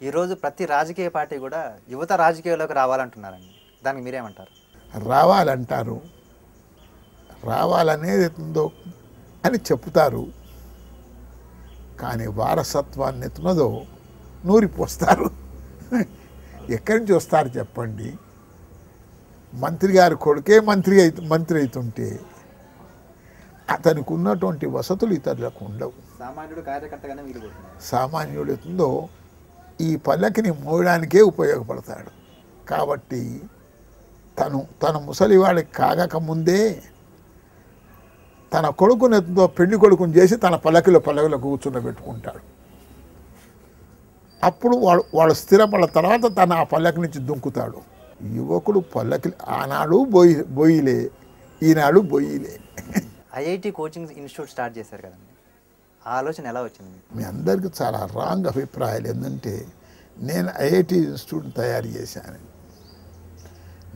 ఈరోజు ప్రతి రాజకీయ పార్టీ కూడా యువత రాజకీయాల్లోకి రావాలంటున్నారండి. దానికి మీరేమంటారు? రావాలంటారు, రావాలనేది ఉందో అని చెప్తారు, కానీ వారసత్వాన్ని ఎత్తున్నదో నూరిపోస్తారు. ఎక్కడి నుంచి వస్తారు చెప్పండి? మంత్రి గారి కొడుకే మంత్రి అవుతుంటే అతనికి ఉన్నటువంటి వసతులు ఇతరులకు ఉండవు. సామాన్యుడు కార్యకర్తగానే మిగిలిపోతున్నారు. సామాన్యుడు ఎత్తుందో ఈ పల్లకిని మోయడానికే ఉపయోగపడతాడు. కాబట్టి తన ముసలివాడికి కాగకముందే తన కొడుకునెత్తుందో పెళ్లి కొడుకుని చేసి తన పల్లకిలో కూర్చుండబెట్టుకుంటాడు. అప్పుడు వాడు స్థిరపడిన తర్వాత తన ఆ పల్లకి నుంచి దుంకుతాడు. యువకుడు పల్లకి ఆనాడు బొయ్యిలే, ఈనాడు బొయ్యిలే. ఐఐటి కోచింగ్ ఇన్స్టిట్యూట్ స్టార్ట్ చేశారు కదండి, ఆ ఆలోచన ఎలా వచ్చింది? మీ అందరికీ చాలా రాంగ్ అభిప్రాయాలు. ఏంటంటే నేను ఐఐటి ఇన్స్టిట్యూట్ తయారు చేశాను.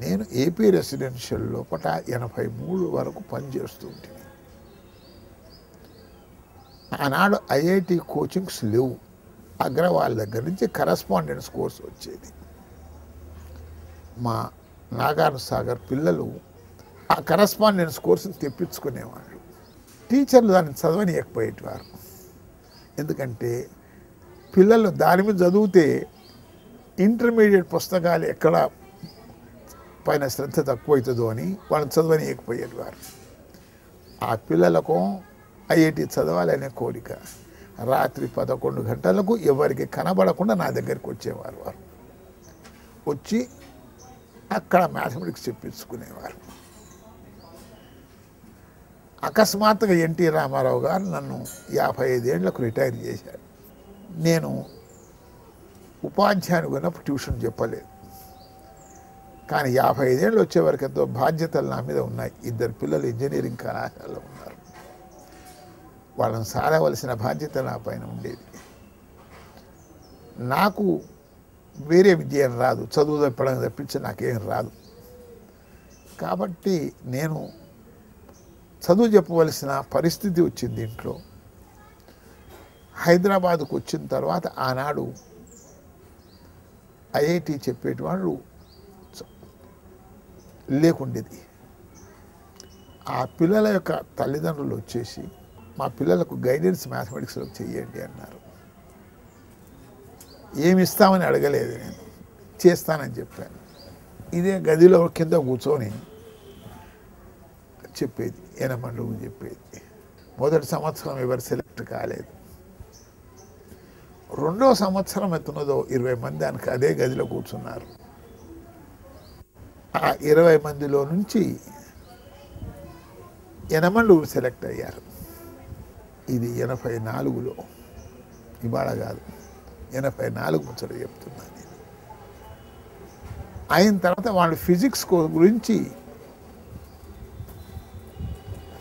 నేను ఏపీ రెసిడెన్షియల్ లోపల 83 వరకు పనిచేస్తుంటే ఆనాడు ఐఐటి కోచింగ్స్ లేవు. అగ్రవాల్ దగ్గర నుంచి కరస్పాండెన్స్ కోర్స్ వచ్చేది. మా నాగార్జున సాగర్ పిల్లలు ఆ కరస్పాండెన్స్ కోర్సుని తెప్పించుకునేవాళ్ళు. టీచర్లు దాన్ని చదవనీయకపోయేవారు. ఎందుకంటే పిల్లలు దాని మీద చదివితే ఇంటర్మీడియట్ పుస్తకాలు ఎక్కడ పైన శ్రద్ధ తక్కువవుతుందో అని వాళ్ళని చదవనీయకపోయేవారు. ఆ పిల్లలకు ఐఐటి చదవాలనే కోరిక. రాత్రి 11 గంటలకు ఎవరికి కనబడకుండా నా దగ్గరికి వచ్చేవారు. వారు వచ్చి అక్కడ మ్యాథమెటిక్స్ చెప్పించుకునేవారు. అకస్మాత్తుగా ఎన్టీ రామారావు గారు నన్ను 55 ఏళ్లకు రిటైర్ చేశారు. నేను ఉపాధ్యాయునికి ఉన్నప్పుడు ట్యూషన్ చెప్పలేదు, కానీ 55 ఏళ్ళు వచ్చేవరకు ఎంతో బాధ్యతలు నా మీద ఉన్నాయి. 2 పిల్లలు ఇంజనీరింగ్ కళాశాలలో ఉన్నారు. వాళ్ళని సారవలసిన బాధ్యత నా పైన ఉండేది. నాకు వేరే విద్య రాదు, చదువు తప్పడం తప్పించి నాకేం రాదు. కాబట్టి నేను చదువు చెప్పవలసిన పరిస్థితి వచ్చింది ఇంట్లో. హైదరాబాద్కు వచ్చిన తర్వాత ఆనాడు ఐఐటి చెప్పేటి వాళ్ళు లేకుండేది. ఆ పిల్లల యొక్క తల్లిదండ్రులు వచ్చేసి మా పిల్లలకు గైడెన్స్ మ్యాథమెటిక్స్లో చెయ్యండి అన్నారు. ఏమి ఇస్తామని అడగలేదు, నేను చేస్తానని చెప్పాను. ఇదే గదిలో కింద కూర్చొని చెప్పేది, ఎనమండు చెప్పేది. మొదటి సంవత్సరం ఎవరు సెలెక్ట్ కాలేదు. 2వ సంవత్సరం ఎత్తున్నదో 20 మంది దానికి అదే గదిలో కూర్చున్నారు. ఆ 20 మందిలో నుంచి 8 సెలెక్ట్ అయ్యారు. ఇది 84లో, ఇవాళ కాదు, 84 ముచ్చట చెప్తున్నాను నేను. అయిన తర్వాత వాళ్ళు ఫిజిక్స్ గురించి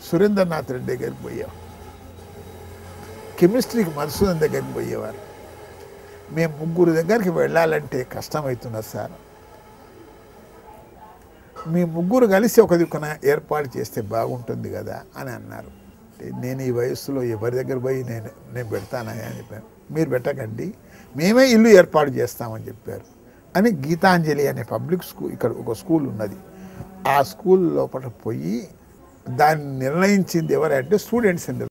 సురేంద్రనాథ్ రెడ్డి దగ్గరికి పోయేవారు, కెమిస్ట్రీకి మధుసూదన్ దగ్గరికి పోయేవారు. మేము 3 దగ్గరికి వెళ్ళాలంటే కష్టమవుతున్నారు సార్, మీ 3 కలిసి ఒక దిక్కున ఏర్పాటు చేస్తే బాగుంటుంది కదా అని అన్నారు. నేను ఈ వయస్సులో ఎవరి దగ్గర పోయి నేను పెడతానని చెప్పాను. మీరు పెట్టకండి, మేమే ఇల్లు ఏర్పాటు చేస్తామని చెప్పారు అని గీతాంజలి అనే పబ్లిక్ స్కూల్, ఇక్కడ ఒక స్కూల్ ఉన్నది, ఆ స్కూల్ లోపల పోయి దాన్ని నిర్ణయించింది ఎవరంటే స్టూడెంట్స్.